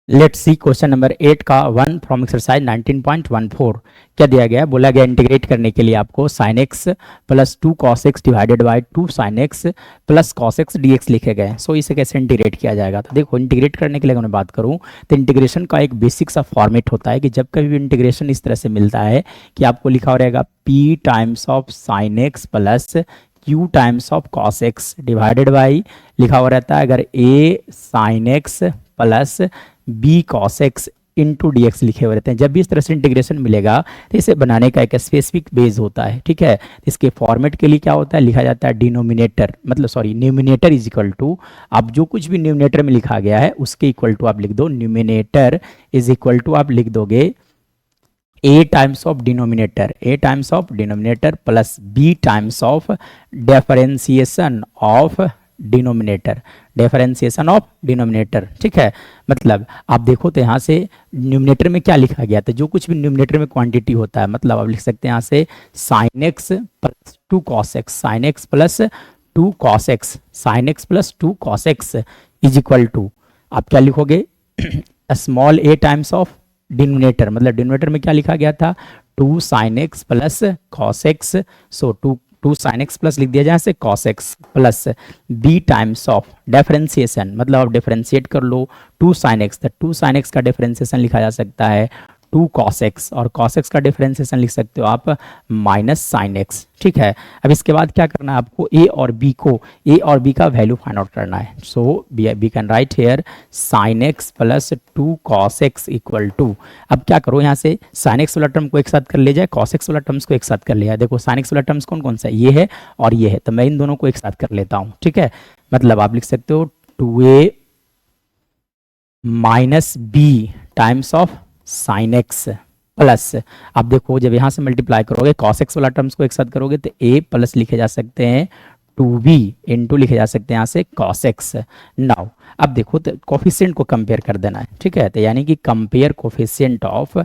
Let's see question number 8 का 1 from exercise 19.14। क्या दिया गया है? बोला गया इंटीग्रेट करने के लिए आपको sign x plus 2 cos x divided by 2 sine x plus cos x D x लिखे गए हैं। सो इसे कैसे इंटीग्रेट किया जाएगा? तो देखो, इंटीग्रेट करने के लिए अगर मैं बात करूँ तो इंटीग्रेशन का एक बेसिक सा फॉर्मेट होता है कि जब कभी भी इंटीग्रेशन इस तरह से मिलता है कि आपको लिखा हो रहेगा p times of sine x plus q times of cos x divided by लिखा हुआ रहता है अगर a sine x plus b cos x into d x लिखे हुए रहते हैं। जब भी इस तरह से इंटीग्रेशन मिलेगा तो इसे बनाने का एक स्पेसिफिक बेस होता है, ठीक है। इसके फॉर्मेट के लिए क्या होता है, लिखा जाता है डिनोमिनेटर, मतलब sorry numerator is equal to, आप जो कुछ भी न्यूमिनेटर में लिखा गया है उसके इक्वल टू आप लिख दो, न्यूमिनेटर इज इक्वल टू आप लिख दोगे a times of denominator plus b times of differentiation of denominator, ठीक है। मतलब आप देखो तो यहाँ से न्यूमिनेटर में क्या लिखा गया था, जो कुछ भी न्यूमिनेटर में क्वांटिटी होता है, मतलब आप लिख सकते हैं यहाँ से sine x plus 2 cos x, sine x plus 2 cos x, sine x plus 2 cos x is equal to आप क्या लिखोगे, small a times of denominator, मतलब डिनोमिनेटर में क्या लिखा गया था 2 sine x plus cos x, so 2 sine x plus लिख दिया जाए से cos x plus b times of differentiation, मतलब आप डिफरेंशिएट कर लो 2 साइन एक्स, तो 2 साइन एक्स का डिफरेंशिएशन लिखा जा सकता है 2 कॉस एक्स, और कॉस एक्स का डिफरेंशिएशन लिख सकते हो आप माइनस साइन एक्स, ठीक है। अब इसके बाद क्या करना है आपको, a और b का वैल्यू फाइंड आउट करना है। So we can write here sine x plus 2 cos x equal to, अब क्या करो यहाँ से साइन एक्स वाला टर्म को एक साथ कर ले जाए, कॉस एक्स वाला टर्म्स को एक साथ कर लिया। देखो साइन एक्स वाला टर्म्स कौन कौन सा है, ये है और ये है, तो मैं इन दोनों को एक साथ कर लेता हूँ, ठीक है। मतलब आप लिख सकते हो 2a minus b times of sine x plus, आप देखो जब यहाँ से मल्टीप्लाई करोगे कॉस एक्स वाला टर्म्स को एक साथ करोगे तो a प्लस लिखे जा सकते हैं 2b इंटू लिखे जा सकते हैं यहाँ से कॉस एक्स। नाउ अब देखो तो कोफिशिएंट को कंपेयर कर देना है, ठीक है। तो यानी कि compare coefficient of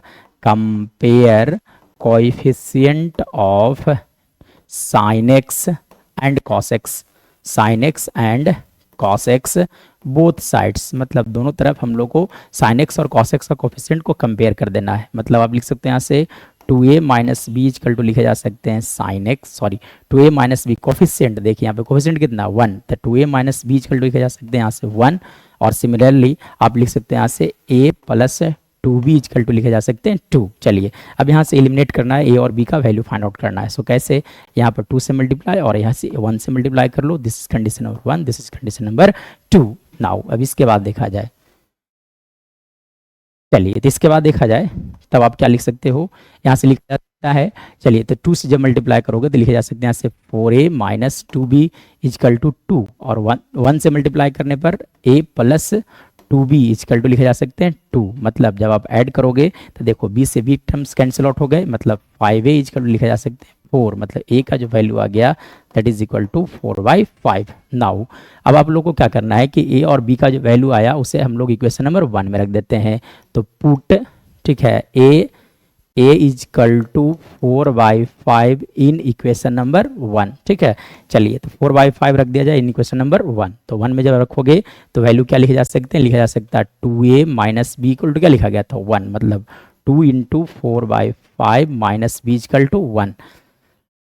sine x and cos x, sine x and cos x both sides, मतलब दोनों तरफ हम लोग को साइन एक्स और कॉस एक्स का कोफिशिएंट को कंपेयर कर देना है। मतलब आप लिख सकते हैं यहाँ से 2a minus b equal to लिखे जा सकते हैं sine x, sorry 2a minus b coefficient, देखिए यहाँ पे कोफिशिएंट कितना 1, तो 2a minus b equal to लिखे जा सकते हैं यहाँ से 1, और सिमिलरली आप लिख सकते हैं यहाँ से a plus 2b equal to लिखे जा सकते हैं 2। चलिए अब यहाँ से एलिमिनेट करना है, a और b का वैल्यू फाइंड आउट करना है। सो कैसे, यहाँ पर 2 से मल्टीप्लाई और यहाँ से 1 से मल्टीप्लाई कर लो, this is condition number 1, this is condition number 2। Now अब इसके बाद देखा जाए, चलिए तो इसके बाद देखा जाए तब आप क्या लिख सकते हो, यहाँ से लिखा जाता है, चलिए तो 2 से जब मल्टीप्लाई करोगे तो लिखे जा सकते हैं यहाँ से 4a minus 2b equal to 2, और 1 से मल्टीप्लाई करने पर a plus 2b equal to लिखे जा सकते हैं 2। मतलब जब आप ऐड करोगे तो देखो b से b टर्म्स कैंसिल आउट हो गए, मतलब 5a इक्वल टू लिखे जा सकते हैं 4, मतलब a का जो वैल्यू आ गया that is equal to 4/5। Now अब आप लोग को क्या करना है कि a और b का जो वैल्यू आया उसे हम लोग इक्वेशन नंबर 1 में रख देते हैं। तो पुट, ठीक है, a equal to 4/5 in equation number 1, ठीक है। चलिए तो 4/5 रख दिया जाए इन इक्वेशन नंबर 1, तो 1 में जब रखोगे तो वैल्यू क्या लिखे जा सकते हैं, लिखा जा सकता है 2a minus b equal to क्या लिखा गया था 1, मतलब 2 into 4/5 minus b equal to 1,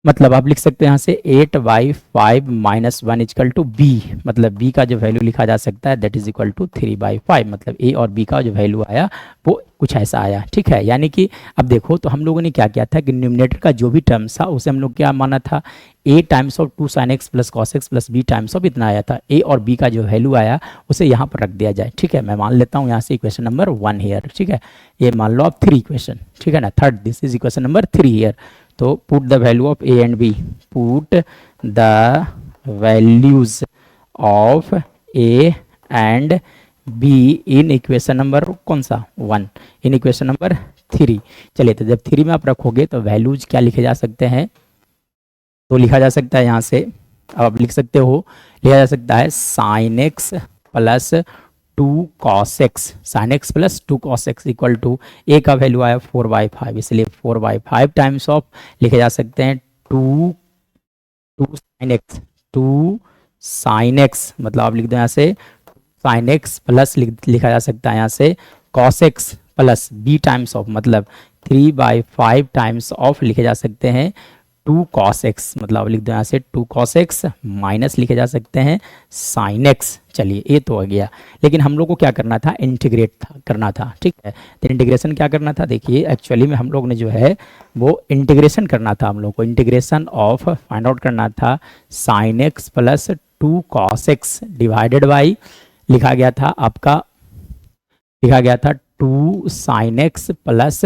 मतलब आप लिख सकते हैं यहाँ से 8/5 माइनस 1 इक्वल टू बी, मतलब b का जो वैल्यू लिखा जा सकता है दैट इज इक्वल टू 3/5, मतलब a और b का जो वैल्यू आया वो कुछ ऐसा आया, ठीक है। यानी कि अब देखो तो हम लोगों ने क्या किया था कि न्यूमिनेटर का जो भी टर्म्स था उसे हम लोग क्या माना था, a times of 2 sine x plus cos x plus b times of इतना आया था, a और b का जो वैल्यू आया उसे यहाँ पर रख दिया जाए, ठीक है। मैं मान लेता हूँ यहाँ से इक्वेशन नंबर 1 हियर, ठीक है। ये मान लो आप 3 इक्वेशन, ठीक है ना, third, this is equation number 3 here. तो put the value of a and b, put the values of a and b in equation number कौन सा 1, इन इक्वेशन नंबर 3। चलिए तो जब 3 में आप रखोगे तो वैल्यूज क्या लिखे जा सकते हैं, तो लिखा जा सकता है यहाँ से, अब आप लिख सकते हो, लिखा जा सकता है sine x plus 2 cos x, sine x plus 2 cos x equal to A का वैल्यू आया 4/5, इसलिए 4/5 टाइम्स ऑफ लिखे जा सकते हैं 2 साइन एक्स, मतलब आप लिख दो यहाँ से साइन एक्स प्लस लिखा जा सकता है यहाँ से cos x plus b times of, मतलब 3/5 टाइम्स ऑफ लिखे जा सकते हैं 2 cos x, मतलब लिख दो यहाँ से 2 cos x माइनस लिखे जा सकते हैं sin x। चलिए ये तो हो गया, लेकिन हम लोग को क्या करना था, इंटीग्रेट करना था, ठीक है। तो इंटीग्रेशन क्या करना था, देखिए एक्चुअली में हम लोग ने जो है वो इंटीग्रेशन करना था, हम लोग को इंटीग्रेशन ऑफ फाइंड आउट करना था sin x plus 2 cos x divided by लिखा गया था आपका, लिखा गया था 2 sin x plus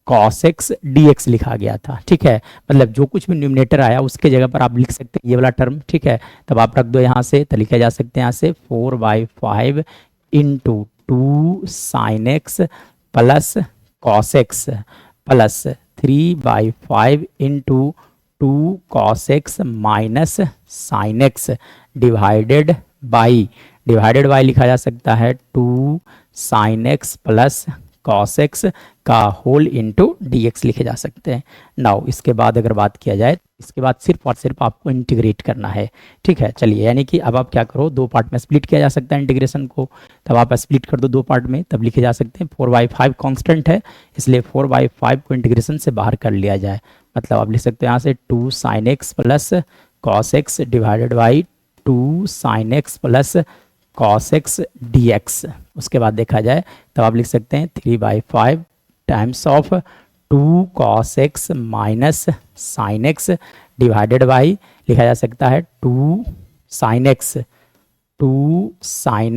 cos x dx लिखा गया था, ठीक है। मतलब जो कुछ भी न्यूमरेटर आया उसके जगह पर आप लिख सकते हैं ये वाला टर्म, ठीक है। तब आप रख दो यहाँ से, तो लिखा जा सकते हैं यहाँ से 4/5 into 2 sin x plus cos x plus 3/5 into 2 cos x minus sin x divided by लिखा जा सकता है 2 sin x plus cos x का होल इंटू डी एक्स लिखे जा सकते हैं। नाउ इसके बाद अगर बात किया जाए, इसके बाद सिर्फ और सिर्फ आपको इंटीग्रेट करना है, ठीक है। चलिए यानी कि अब आप क्या करो, दो पार्ट में स्प्लिट किया जा सकता है इंटीग्रेशन को, तब आप स्प्लिट कर दो दो पार्ट में, तब लिखे जा सकते हैं 4/5 कांस्टेंट है, इसलिए 4/5 को इंटीग्रेशन से बाहर कर लिया जाए, मतलब आप लिख सकते हैं यहाँ से 2 sin x plus cos x divided by 2 sin x plus cos x dx। उसके बाद देखा जाए तब आप लिख सकते हैं 3/5 times of 2 cos x minus sin x divided by लिखा जा सकता है 2 sin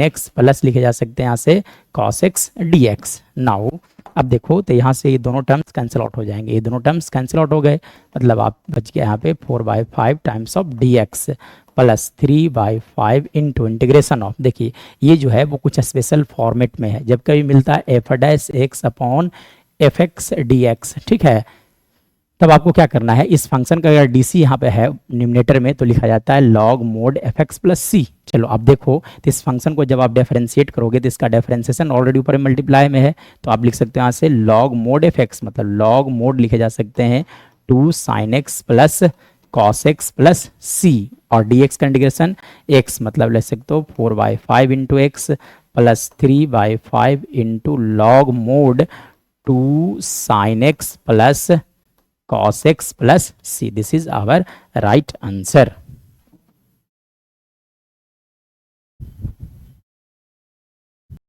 x प्लस लिखे जा सकते हैं यहाँ से cos x dx। नाउ अब देखो तो यहाँ से ये दोनों टर्म्स कैंसिल आउट हो जाएंगे, ये दोनों टर्म्स कैंसिल आउट हो गए, मतलब आप बच गया यहाँ पे 4/5 times of dx plus 3/5 into integration of, देखिए ये जो है वो कुछ स्पेशल फॉर्मेट में है, जब कभी मिलता है f' अपॉन fx dx, ठीक है। तब आपको क्या करना है, इस फंक्शन का अगर डी सी यहाँ पे है न्यूमरेटर में तो लिखा जाता है लॉग मोड fx प्लस सी। चलो आप देखो तो इस फंक्शन को जब आप डिफरेंशिएट करोगे तो इसका डिफरेंशिएशन ऑलरेडी ऊपर मल्टीप्लाई में है, तो आप लिख सकते हो यहाँ से लॉग मोड fx, मतलब लॉग मोड लिखे जा सकते हैं 2 sin x plus cos x plus C, और dx का इंटीग्रेशन x, मतलब ले सकते हो 4/5 into x plus 3/5 into log mode 2 sin x plus cos x plus c. This is our right answer.